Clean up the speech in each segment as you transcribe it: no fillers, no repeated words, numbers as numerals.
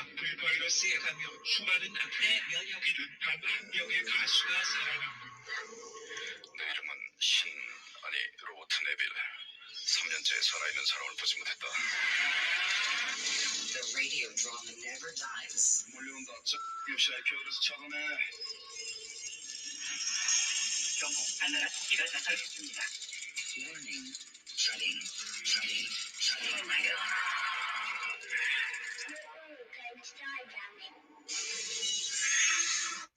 악플 바이러스에 감염, 수많은 악플에 면역이 된 단 한 명의 가수가 살아남는다. 내 이름은 아니 로버트 네빌. 3년째 살아있는 사람을 보지 못했다. The radio drama never dies. 몰려온다. 요시아의 표현에서 적어내. 경고, 하늘의 토끼가 나타났습니다. Warning. Shutting. Oh my god.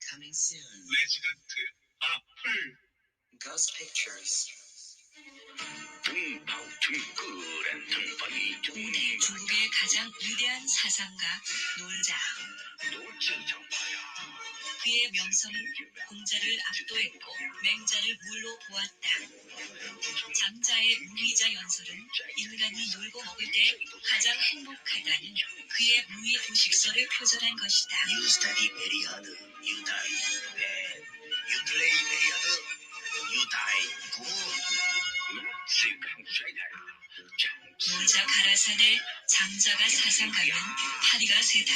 Coming soon. 레지던트, 악플. Ghost Pictures. 오늘 중국의 가장 위대한 사상가 놀자. 그의 명성은 공자를 압도했고 맹자를 물로 보았다. 장자의 무의자 연설은 인간이 놀고 먹을 때 가장 행복하다는 그의 무의 도식설을 표절한 것이다. You study very hard. You die bad. You play very hard. You die good. 놀자 가라사대 장자가 사상가면 파리가 세다.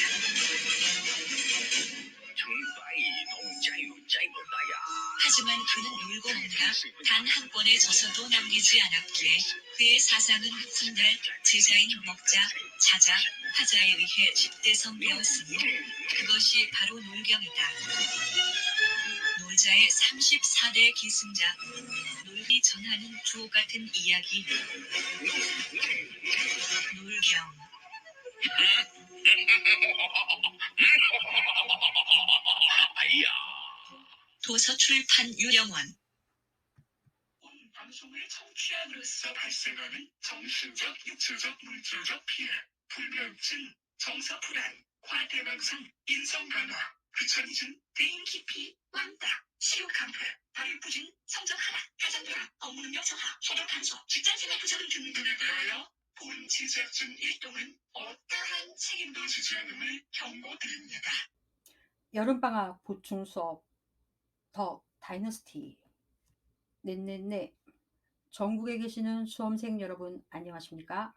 하지만 그는 놀고 먹느라 단 한 권의 저서도 남기지 않았기에 그의 사상은 훗날 제자인 먹자, 자자, 하자에 의해 집대성되었으니 그것이 바로 놀경이다. 놀자의 34대 기승자, 놀기 전하는 주옥 같은 이야기. 놀경. 도서출판 유령원. 본 방송을 청취함으로써 발생하는 정신적, 육체적, 물질적 피해, 불면증, 정서불안, 과대망상, 인성간화, 귀차니즘, 대인 기피, 왕따, 시력감퇴, 발육부진, 성적 하락, 가장들아, 업무능력 저하, 소득 감소, 직장생활 부적응 등등에 대하여 본 제작진 일동은 어떠한 책임도 지지 않음을 경고드립니다. 여름방학 보충 수업 더 다이너스티. 네네네. 전국에 계시는 수험생 여러분 안녕하십니까?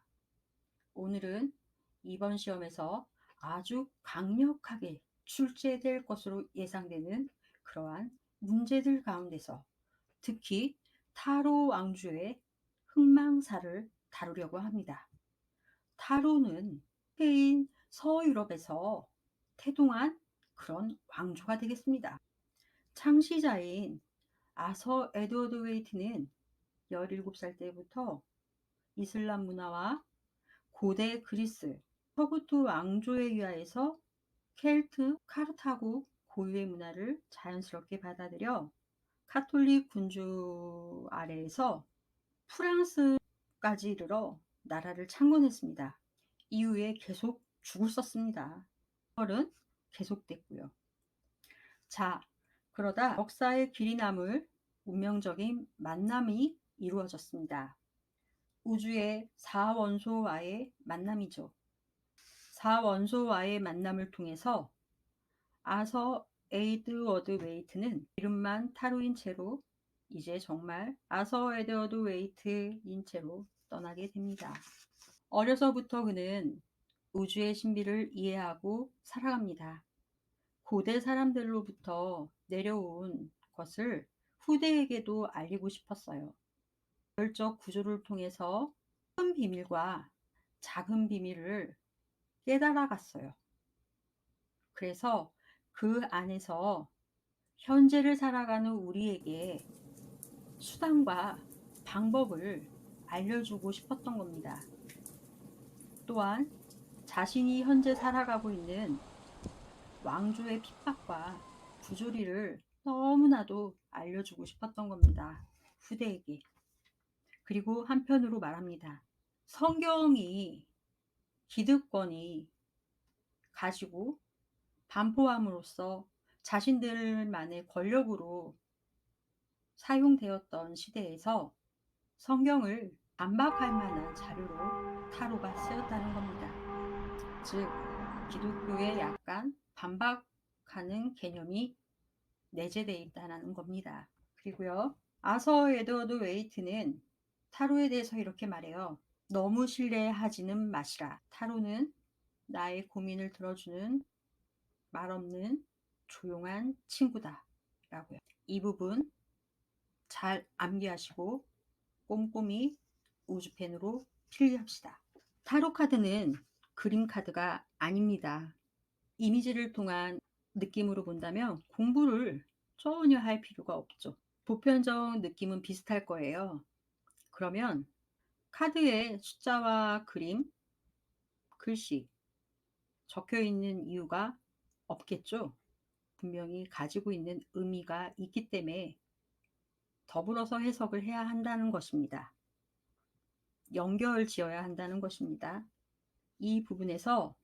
오늘은 이번 시험에서 아주 강력하게 출제될 것으로 예상되는 그러한 문제들 가운데서 특히 타로 왕조의 흥망사를 다루려고 합니다. 타로는 스페인 서유럽에서 태동한 그런 왕조가 되겠습니다. 창시자인 아서 에드워드 웨이트는 17살 때부터 이슬람 문화와 고대 그리스 서구투 왕조에 의하여서 켈트, 카르타고 고유의 문화를 자연스럽게 받아들여 카톨릭 군주 아래에서 프랑스까지 이르러 나라를 창건했습니다. 이후에 계속 죽을 썼습니다. 은 계속됐고요. 자, 그러다 역사의 길이 남을 운명적인 만남이 이루어졌습니다. 우주의 4원소와의 만남이죠. 4원소와의 만남을 통해서 아서 에드워드 웨이트는 이름만 타로인 채로 이제 정말 아서 에드워드 웨이트인 채로 떠나게 됩니다. 어려서부터 그는 우주의 신비를 이해하고 살아갑니다. 고대 사람들로부터 내려온 것을 후대에게도 알리고 싶었어요. 결적 구조를 통해서 큰 비밀과 작은 비밀을 깨달아 갔어요. 그래서 그 안에서 현재를 살아가는 우리에게 수단과 방법을 알려주고 싶었던 겁니다. 또한 자신이 현재 살아가고 있는 왕조의 핍박과 부조리를 너무나도 알려주고 싶었던 겁니다. 후대에게. 그리고 한편으로 말합니다. 성경이 기득권이 가지고 반포함으로써 자신들만의 권력으로 사용되었던 시대에서 성경을 반박할 만한 자료로 타로가 쓰였다는 겁니다. 즉 기독교에 약간 반박하는 개념이 내재되어 있다는 겁니다. 그리고요, 아서 에드워드 웨이트는 타로에 대해서 이렇게 말해요. 너무 신뢰하지는 마시라. 타로는 나의 고민을 들어주는 말 없는 조용한 친구다 라고요. 이 부분 잘 암기하시고 꼼꼼히 우주펜으로 필기합시다. 타로 카드는 그림 카드가 아닙니다. 이미지를 통한 느낌으로 본다면 공부를 전혀 할 필요가 없죠. 보편적 느낌은 비슷할 거예요. 그러면 카드에 숫자와 그림, 글씨 적혀 있는 이유가 없겠죠. 분명히 가지고 있는 의미가 있기 때문에 더불어서 해석을 해야 한다는 것입니다. 연결 지어야 한다는 것입니다. 이 부분에서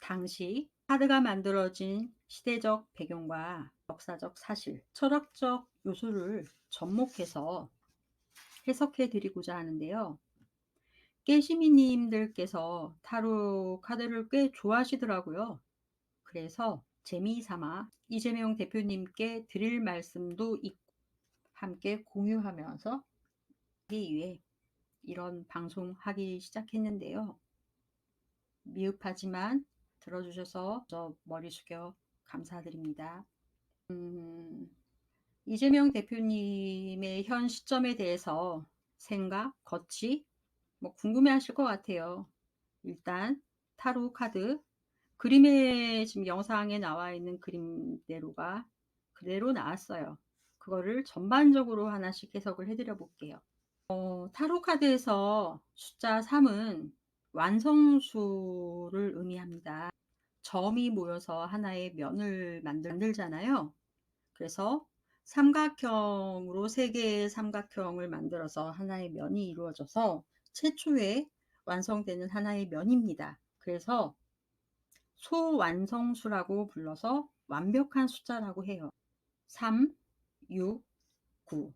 당시 카드가 만들어진 시대적 배경과 역사적 사실, 철학적 요소를 접목해서 해석해 드리고자 하는데요. 깨시미님들께서 타로 카드를 꽤 좋아하시더라고요. 그래서 재미삼아 이재명 대표님께 드릴 말씀도 있고 함께 공유하면서 하기 위해 이런 방송하기 시작했는데요. 미흡하지만 들어주셔서 저 머리 숙여 감사드립니다. 이재명 대표님의 현 시점에 대해서 생각, 거치 궁금해 하실 것 같아요. 일단 타로 카드 그림에 지금 영상에 나와 있는 그림대로가 그대로 나왔어요. 그거를 전반적으로 하나씩 해석을 해드려 볼게요. 타로 카드에서 숫자 3은 완성수를 의미합니다. 점이 모여서 하나의 면을 만들잖아요. 그래서 삼각형으로 3개의 삼각형을 만들어서 하나의 면이 이루어져서 최초에 완성되는 하나의 면입니다. 그래서 소완성수라고 불러서 완벽한 숫자라고 해요. 3, 6, 9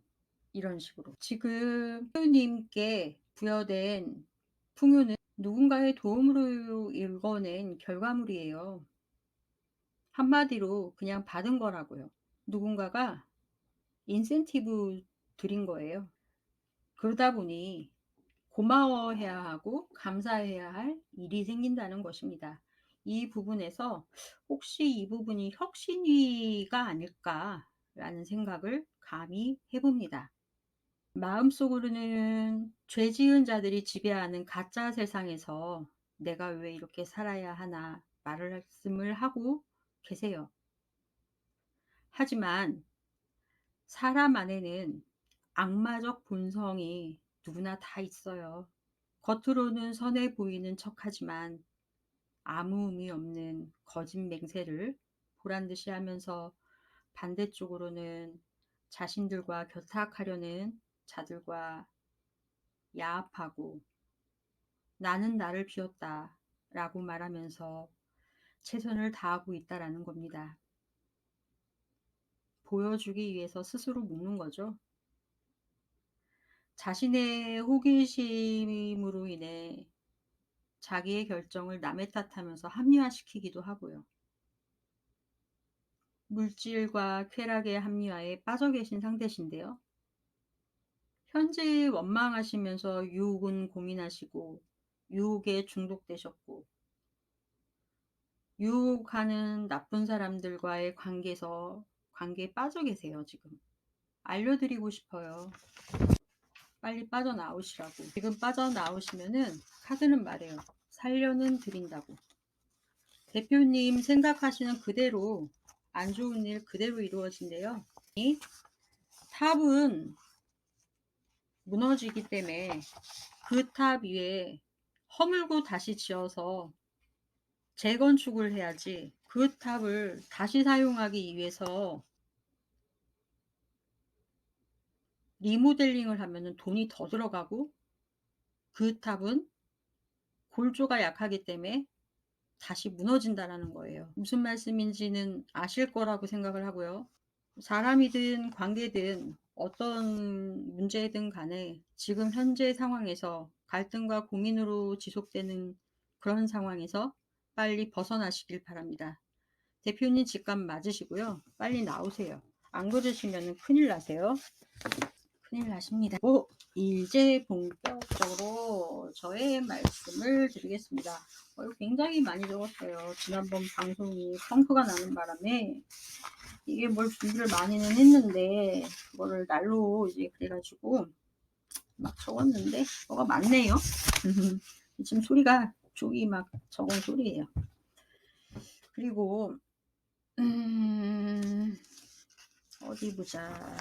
이런 식으로. 지금 님께 부여된 풍요는 누군가의 도움으로 읽어낸 결과물이에요. 한마디로 그냥 받은 거라고요. 누군가가 인센티브 드린 거예요. 그러다 보니 고마워해야 하고 감사해야 할 일이 생긴다는 것입니다. 이 부분에서 혹시 이 부분이 혁신위가 아닐까라는 생각을 감히 해봅니다. 마음속으로는 죄 지은 자들이 지배하는 가짜 세상에서 내가 왜 이렇게 살아야 하나 말씀을 하고 계세요. 하지만 사람 안에는 악마적 본성이 누구나 다 있어요. 겉으로는 선해 보이는 척하지만 아무 의미 없는 거짓 맹세를 보란듯이 하면서 반대쪽으로는 자신들과 결탁하려는 자들과 야합하고 나는 나를 비웠다 라고 말하면서 최선을 다하고 있다라는 겁니다. 보여주기 위해서 스스로 묶는 거죠. 자신의 호기심으로 인해 자기의 결정을 남의 탓하면서 합리화시키기도 하고요. 물질과 쾌락의 합리화에 빠져 계신 상태신데요. 현재 원망하시면서 유혹은 고민하시고 유혹에 중독되셨고 유혹하는 나쁜 사람들과의 관계에 빠져 계세요. 지금 알려드리고 싶어요. 빨리 빠져나오시라고. 지금 빠져나오시면은 카드는 말해요. 살려는 드린다고. 대표님 생각하시는 그대로 안 좋은 일 그대로 이루어진대요. 이 탑은 무너지기 때문에 그 탑 위에 허물고 다시 지어서 재건축을 해야지 그 탑을 다시 사용하기 위해서 리모델링을 하면 돈이 더 들어가고 그 탑은 골조가 약하기 때문에 다시 무너진다라는 거예요. 무슨 말씀인지는 아실 거라고 생각을 하고요. 사람이든 관계든 어떤 문제든 간에 지금 현재 상황에서 갈등과 고민으로 지속되는 그런 상황에서 빨리 벗어나시길 바랍니다. 대표님 직감 맞으시고요. 빨리 나오세요. 안 그러시면 큰일 나세요. 큰일 나십니다. 이제 본격적으로 저의 말씀을 드리겠습니다. 굉장히 많이 적었어요. 지난번 방송이 펑크가 나는 바람에 이게 뭘 준비를 많이는 했는데 그거를 날로 이제 그래가지고 막 적었는데 뭐가 많네요. 지금 소리가 쪽이 막 적은 소리예요. 그리고 어디 보자.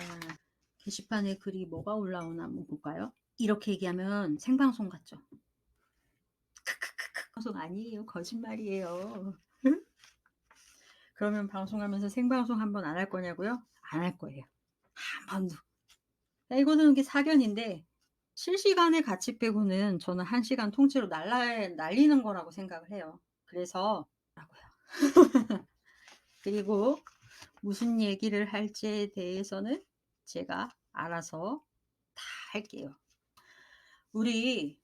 게시판에 글이 뭐가 올라오나 한번 볼까요? 이렇게 얘기하면 생방송 같죠? 크크크크 방송 아니에요. 거짓말이에요. 그러면 방송하면서 생방송 한번 안 할 거냐고요? 안 할 거예요. 한 번도. 이거는 게 사견인데 실시간의 가치 빼고는 저는 1시간 통째로 날리는 거라고 생각을 해요. 그래서 라고요. 그리고 무슨 얘기를 할지에 대해서는 제가 알아서 다 할게요. 우리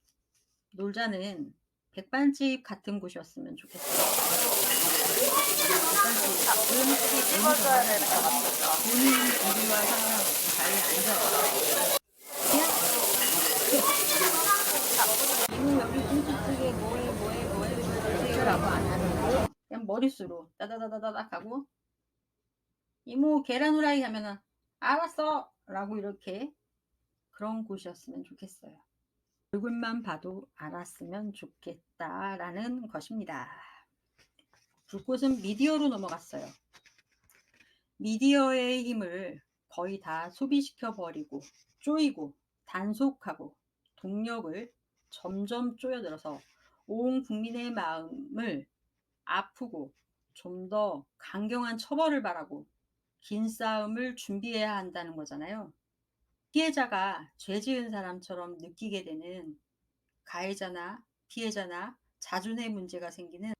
놀자는 백반집 같은 곳이었으면 좋겠어요. 본인 우리와 상관없이 자리에 앉아요. 이모 여기 김치찌개 뭐해 라고 안 하는 거예요. 그냥 머릿수로 따다다다닥 하고 이모 계란 후라이 하면은 알았어 라고 이렇게 그런 곳이었으면 좋겠어요. 얼굴만 봐도 알았으면 좋겠다라는 것입니다. 불꽃은 미디어로 넘어갔어요. 미디어의 힘을 거의 다 소비시켜 버리고 쪼이고 단속하고 동력을 점점 쪼여들어서 온 국민의 마음을 아프고 좀 더 강경한 처벌을 바라고 긴 싸움을 준비해야 한다는 거잖아요. 피해자가 죄 지은 사람처럼 느끼게 되는 가해자나 피해자나 자존의 문제가 생기는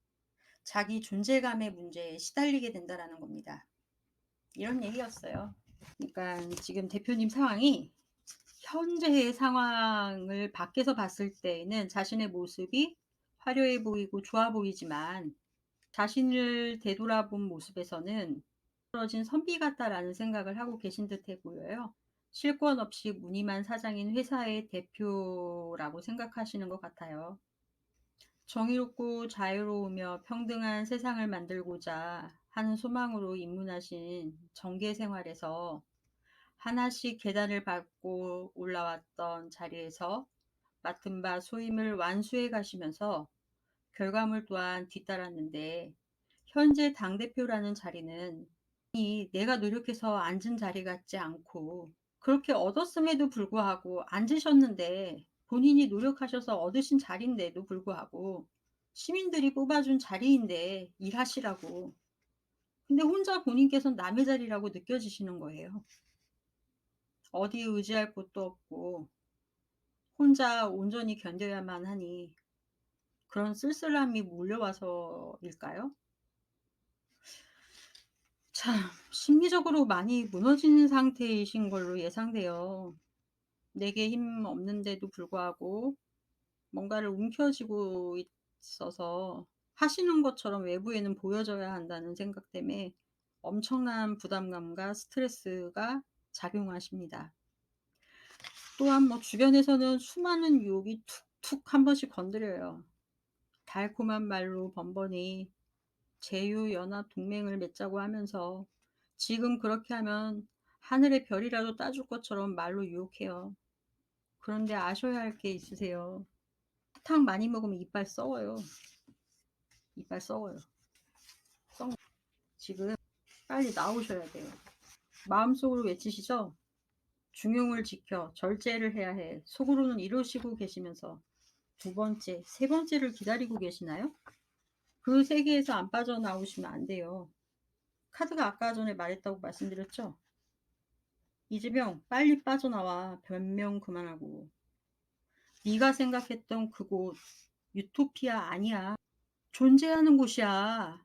자기 존재감의 문제에 시달리게 된다는 겁니다. 이런 얘기였어요. 그러니까 지금 대표님 상황이 현재의 상황을 밖에서 봤을 때에는 자신의 모습이 화려해 보이고 좋아 보이지만 자신을 되돌아본 모습에서는 떨어진 선비 같다라는 생각을 하고 계신 듯해 보여요. 실권 없이 무늬만 사장인 회사의 대표라고 생각하시는 것 같아요. 정의롭고 자유로우며 평등한 세상을 만들고자 하는 소망으로 입문하신 정계 생활에서 하나씩 계단을 밟고 올라왔던 자리에서 맡은 바 소임을 완수해 가시면서 결과물 또한 뒤따랐는데 현재 당대표라는 자리는 내가 노력해서 앉은 자리 같지 않고 그렇게 얻었음에도 불구하고 앉으셨는데 본인이 노력하셔서 얻으신 자리인데도 불구하고 시민들이 뽑아준 자리인데 일하시라고. 근데 혼자 본인께서는 남의 자리라고 느껴지시는 거예요. 어디에 의지할 곳도 없고 혼자 온전히 견뎌야만 하니 그런 쓸쓸함이 몰려와서일까요? 참 심리적으로 많이 무너진 상태이신 걸로 예상돼요. 내게 힘 없는데도 불구하고 뭔가를 움켜쥐고 있어서 하시는 것처럼 외부에는 보여져야 한다는 생각 때문에 엄청난 부담감과 스트레스가 작용하십니다. 또한 주변에서는 수많은 유혹이 툭툭 한 번씩 건드려요. 달콤한 말로 번번이 제휴연합 동맹을 맺자고 하면서 지금 그렇게 하면 하늘의 별이라도 따줄 것처럼 말로 유혹해요. 그런데 아셔야 할 게 있으세요. 사탕 많이 먹으면 이빨 썩어요. 이빨 썩어요. 지금 빨리 나오셔야 돼요. 마음속으로 외치시죠? 중용을 지켜 절제를 해야 해. 속으로는 이러시고 계시면서 두 번째, 세 번째를 기다리고 계시나요? 그 세계에서 안 빠져나오시면 안 돼요. 카드가 아까 전에 말했다고 말씀드렸죠? 이재명 빨리 빠져나와. 변명 그만하고. 네가 생각했던 그곳 유토피아 아니야. 존재하는 곳이야.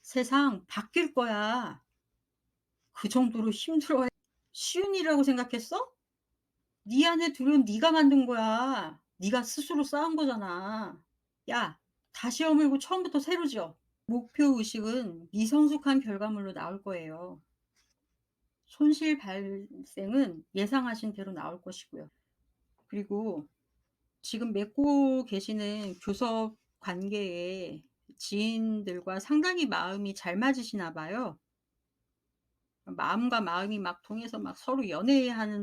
세상 바뀔 거야. 그 정도로 힘들어해. 쉬운 일이라고 생각했어? 네 안에 둘은 네가 만든 거야. 네가 스스로 쌓은 거잖아. 야, 다시 허물고 처음부터 새로 지어. 목표 의식은 미성숙한 결과물로 나올 거예요. 손실 발생은 예상하신 대로 나올 것이고요. 그리고 지금 맺고 계시는 교섭 관계의 지인들과 상당히 마음이 잘 맞으시나 봐요. 마음과 마음이 막 통해서 막 서로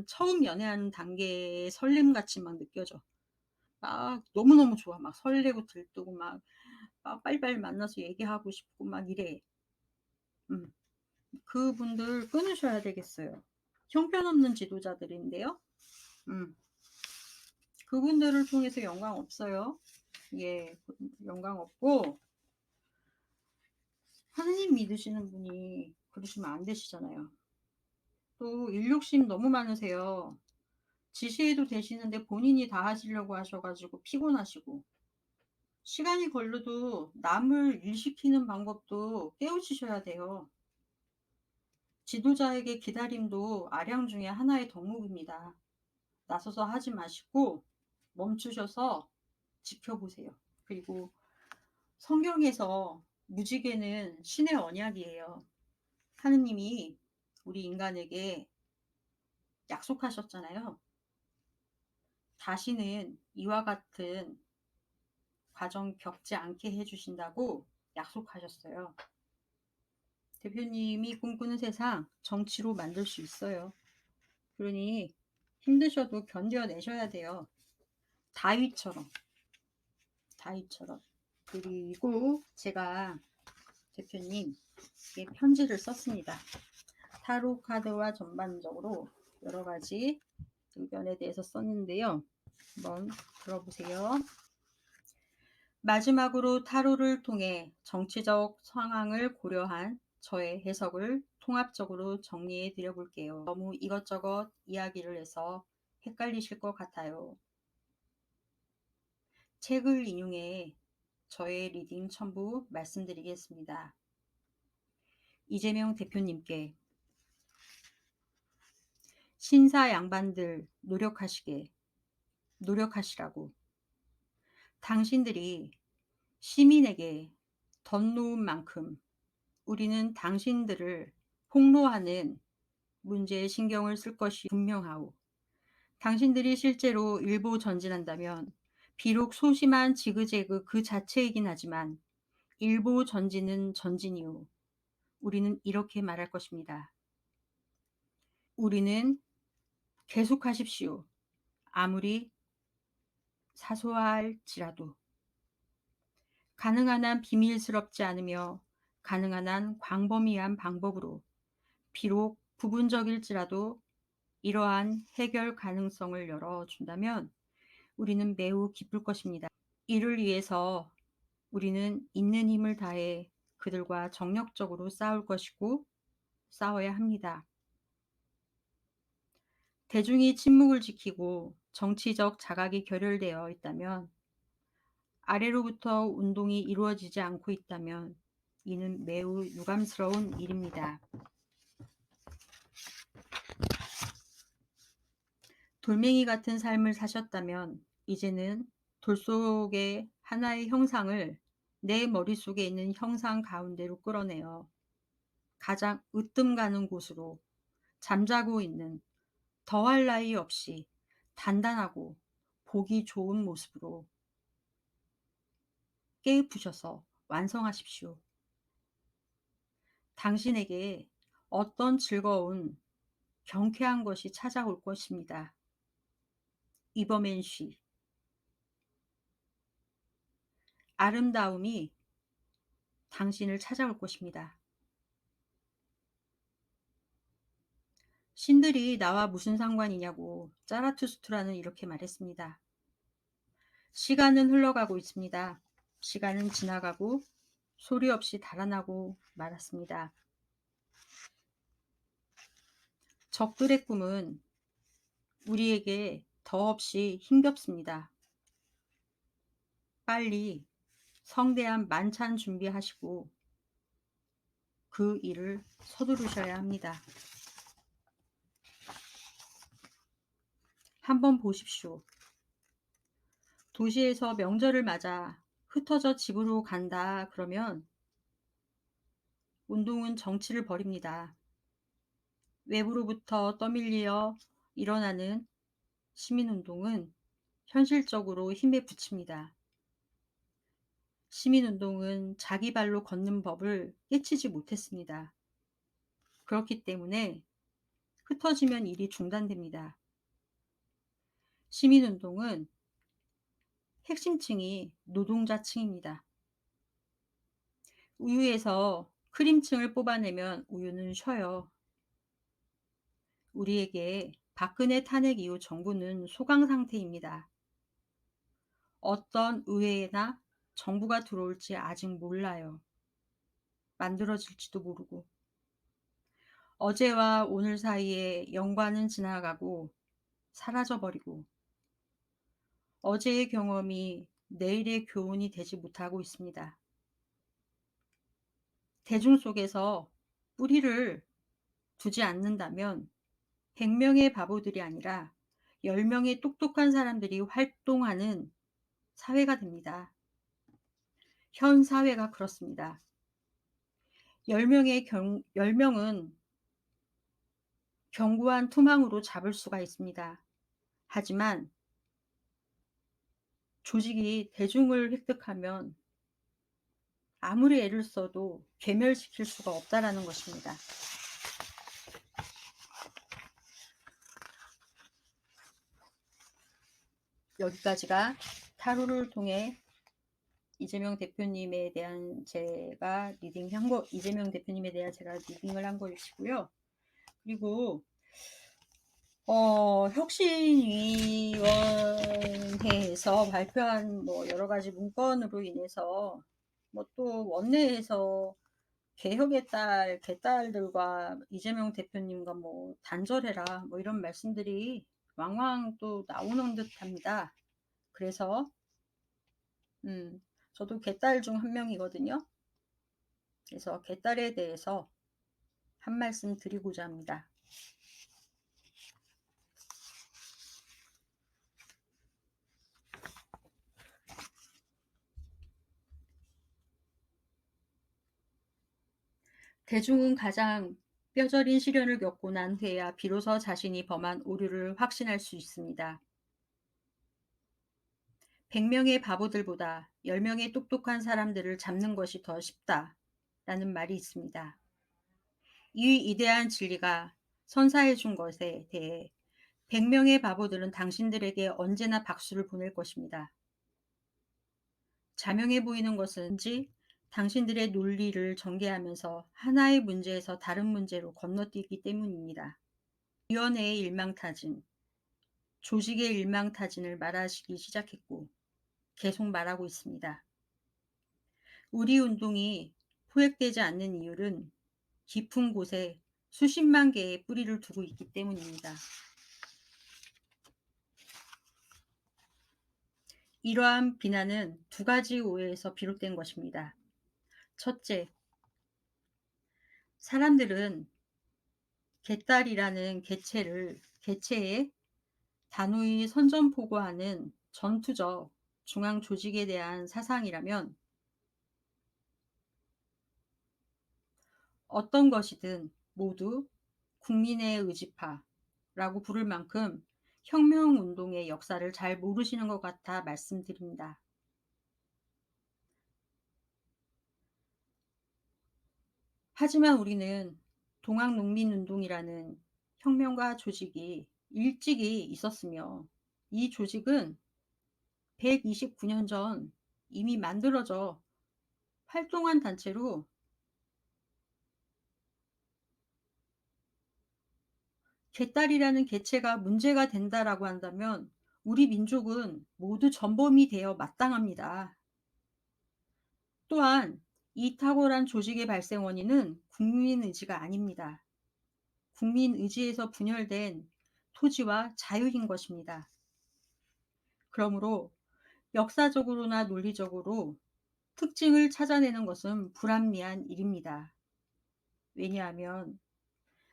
처음 연애하는 단계의 설렘같이 막 느껴져. 막 너무너무 좋아. 막 설레고 들뜨고 막 빨리빨리 만나서 얘기하고 싶고 막 이래. 그분들 끊으셔야 되겠어요. 형편없는 지도자들인데요. 그분들을 통해서 영광 없어요. 예, 영광 없고 하느님 믿으시는 분이 그러시면 안 되시잖아요. 또 일욕심 너무 많으세요. 지시해도 되시는데 본인이 다 하시려고 하셔가지고 피곤하시고, 시간이 걸려도 남을 일시키는 방법도 깨우치셔야 돼요. 지도자에게 기다림도 아량 중에 하나의 덕목입니다. 나서서 하지 마시고 멈추셔서 지켜보세요. 그리고 성경에서 무지개는 신의 언약이에요. 하느님이 우리 인간에게 약속하셨잖아요. 다시는 이와 같은 과정 겪지 않게 해주신다고 약속하셨어요. 대표님이 꿈꾸는 세상 정치로 만들 수 있어요. 그러니 힘드셔도 견뎌내셔야 돼요. 다윗처럼. 그리고 제가 대표님께 편지를 썼습니다. 타로 카드와 전반적으로 여러 가지 의견에 대해서 썼는데요. 한번 들어보세요. 마지막으로 타로를 통해 정치적 상황을 고려한 저의 해석을 통합적으로 정리해 드려 볼게요. 너무 이것저것 이야기를 해서 헷갈리실 것 같아요. 책을 인용해 저의 리딩 첨부 말씀드리겠습니다. 이재명 대표님께 신사 양반들 노력하시라고. 당신들이 시민에게 덧 놓은 만큼 우리는 당신들을 폭로하는 문제에 신경을 쓸 것이 분명하오. 당신들이 실제로 일보 전진한다면 비록 소심한 지그재그 그 자체이긴 하지만 일보 전진은 전진이오. 우리는 이렇게 말할 것입니다. 우리는 계속하십시오. 아무리 사소할지라도. 가능한 한 비밀스럽지 않으며 가능한 한 광범위한 방법으로 비록 부분적일지라도 이러한 해결 가능성을 열어준다면 우리는 매우 기쁠 것입니다. 이를 위해서 우리는 있는 힘을 다해 그들과 정력적으로 싸울 것이고 싸워야 합니다. 대중이 침묵을 지키고 정치적 자각이 결혈되어 있다면, 아래로부터 운동이 이루어지지 않고 있다면 이는 매우 유감스러운 일입니다. 돌멩이 같은 삶을 사셨다면 이제는 돌 속의 하나의 형상을 내 머릿속에 있는 형상 가운데로 끌어내어 가장 으뜸 가는 곳으로 잠자고 있는 더할 나위 없이 단단하고 보기 좋은 모습으로 깨우푸셔서 완성하십시오. 당신에게 어떤 즐거운 경쾌한 것이 찾아올 것입니다. 이버맨쉬. 아름다움이 당신을 찾아올 것입니다. 신들이 나와 무슨 상관이냐고 짜라투스트라는 이렇게 말했습니다. 시간은 흘러가고 있습니다. 시간은 지나가고 소리 없이 달아나고 말았습니다. 적들의 꿈은 우리에게 더없이 힘겹습니다. 빨리 성대한 만찬 준비하시고 그 일을 서두르셔야 합니다. 한번 보십시오. 도시에서 명절을 맞아 흩어져 집으로 간다 그러면 운동은 정치를 벌입니다. 외부로부터 떠밀려 일어나는 시민운동은 현실적으로 힘에 부칩니다. 시민운동은 자기 발로 걷는 법을 깨치지 못했습니다. 그렇기 때문에 흩어지면 일이 중단됩니다. 시민운동은 핵심층이 노동자층입니다. 우유에서 크림층을 뽑아내면 우유는 쉬어요. 우리에게 박근혜 탄핵 이후 정부는 소강 상태입니다. 어떤 의회나 정부가 들어올지 아직 몰라요. 만들어질지도 모르고. 어제와 오늘 사이에 영과는 지나가고 사라져버리고 어제의 경험이 내일의 교훈이 되지 못하고 있습니다. 대중 속에서 뿌리를 두지 않는다면 100명의 바보들이 아니라 10명의 똑똑한 사람들이 활동하는 사회가 됩니다. 현 사회가 그렇습니다. 10명은 견고한 투망으로 잡을 수가 있습니다. 하지만 조직이 대중을 획득하면 아무리 애를 써도 괴멸시킬 수가 없다라는 것입니다. 여기까지가 타로를 통해 이재명 대표님에 대한 제가 이재명 대표님에 대한 제가 리딩을 한 것이고요. 그리고 혁신위원회에서 발표한 여러 가지 문건으로 인해서 또 원내에서 개혁의 개딸들과 이재명 대표님과 단절해라 이런 말씀들이 왕왕 또 나오는 듯합니다. 그래서 저도 개딸 중 한 명이거든요. 그래서 개딸에 대해서 한 말씀 드리고자 합니다. 대중은 가장 뼈저린 시련을 겪고 난 후에야 비로소 자신이 범한 오류를 확신할 수 있습니다. 100명의 바보들보다 10명의 똑똑한 사람들을 잡는 것이 더 쉽다라는 말이 있습니다. 이 위대한 진리가 선사해 준 것에 대해 100명의 바보들은 당신들에게 언제나 박수를 보낼 것입니다. 자명해 보이는 것은지 당신들의 논리를 전개하면서 하나의 문제에서 다른 문제로 건너뛰기 때문입니다. 위원회의 일망타진, 조직의 일망타진을 말하시기 시작했고 계속 말하고 있습니다. 우리 운동이 포획되지 않는 이유는 깊은 곳에 수십만 개의 뿌리를 두고 있기 때문입니다. 이러한 비난은 두 가지 오해에서 비롯된 것입니다. 첫째, 사람들은 개딸이라는 개체에 단호히 선전포고하는 전투적 중앙 조직에 대한 사상이라면 어떤 것이든 모두 국민의 의지파라고 부를 만큼 혁명운동의 역사를 잘 모르시는 것 같아 말씀드립니다. 하지만 우리는 동학농민운동이라는 혁명가 조직이 일찍이 있었으며 이 조직은 129년 전 이미 만들어져 활동한 단체로 개딸이라는 개체가 문제가 된다라고 한다면 우리 민족은 모두 전범이 되어 마땅합니다. 또한 이 탁월한 조직의 발생 원인은 국민 의지가 아닙니다. 국민 의지에서 분열된 토지와 자유인 것입니다. 그러므로 역사적으로나 논리적으로 특징을 찾아내는 것은 불합리한 일입니다. 왜냐하면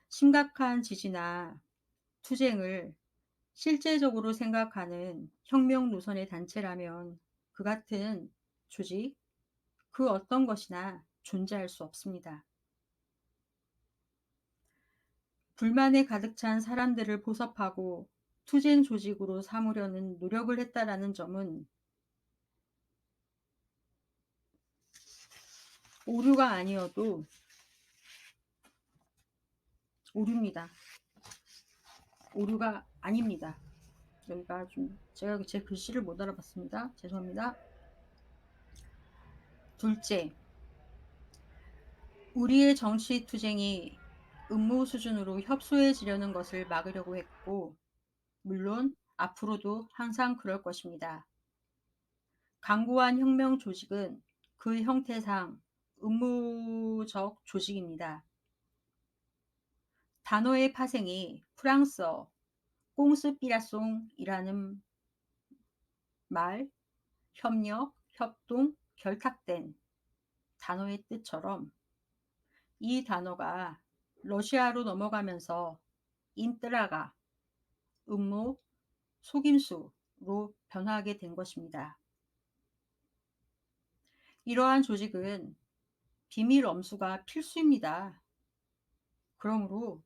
심각한 지지나 투쟁을 실제적으로 생각하는 혁명 노선의 단체라면 그 같은 조직, 그 어떤 것이나 존재할 수 없습니다. 불만에 가득 찬 사람들을 보섭하고 투쟁 조직으로 삼으려는 노력을 했다라는 점은 오류가 아니어도 오류입니다. 오류가 아닙니다. 여기가 좀 제가 제 글씨를 못 알아봤습니다. 죄송합니다. 둘째, 우리의 정치 투쟁이 음모 수준으로 협소해지려는 것을 막으려고 했고, 물론 앞으로도 항상 그럴 것입니다. 강고한 혁명 조직은 그 형태상 음모적 조직입니다. 단어의 파생이 프랑스어 꽁스피라송이라는 말, 협력, 협동, 결탁된 단어의 뜻처럼 이 단어가 러시아로 넘어가면서 인트라가 음모, 속임수로 변화하게 된 것입니다. 이러한 조직은 비밀 엄수가 필수입니다. 그러므로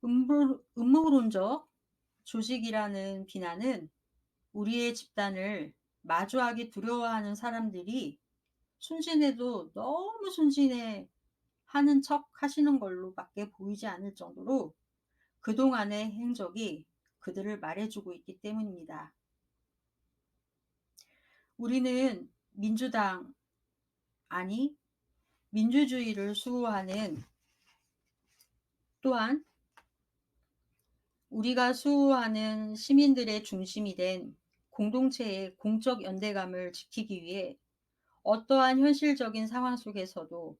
음모론적 조직이라는 비난은 우리의 집단을 마주하기 두려워하는 사람들이 순진해도 너무 순진해 하는 척 하시는 걸로밖에 보이지 않을 정도로 그동안의 행적이 그들을 말해주고 있기 때문입니다. 우리는 민주당, 아니 민주주의를 수호하는, 또한 우리가 수호하는 시민들의 중심이 된 공동체의 공적 연대감을 지키기 위해 어떠한 현실적인 상황 속에서도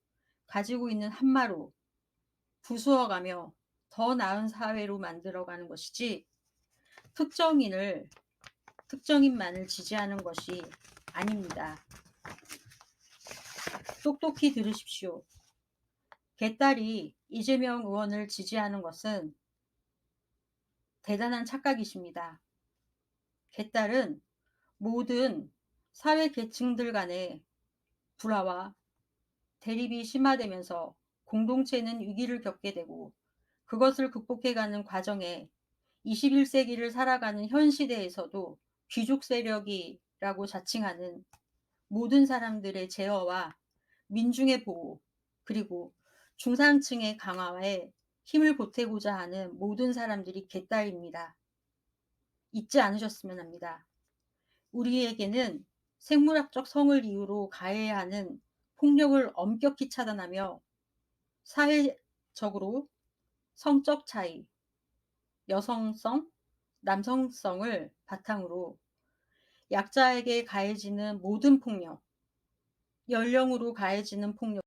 가지고 있는 한마로 부수어가며 더 나은 사회로 만들어가는 것이지, 특정인만을 지지하는 것이 아닙니다. 똑똑히 들으십시오. 개딸이 이재명 의원을 지지하는 것은 대단한 착각이십니다. 개딸은 모든 사회 계층들 간의 불화와 대립이 심화되면서 공동체는 위기를 겪게 되고, 그것을 극복해가는 과정에 21세기를 살아가는 현 시대에서도 귀족 세력이라고 자칭하는 모든 사람들의 제어와 민중의 보호, 그리고 중산층의 강화에 힘을 보태고자 하는 모든 사람들이 개딸입니다. 잊지 않으셨으면 합니다. 우리에게는 생물학적 성을 이유로 가해야 하는 폭력을 엄격히 차단하며 사회적으로 성적 차이, 여성성, 남성성을 바탕으로 약자에게 가해지는 모든 폭력, 연령으로 가해지는 폭력,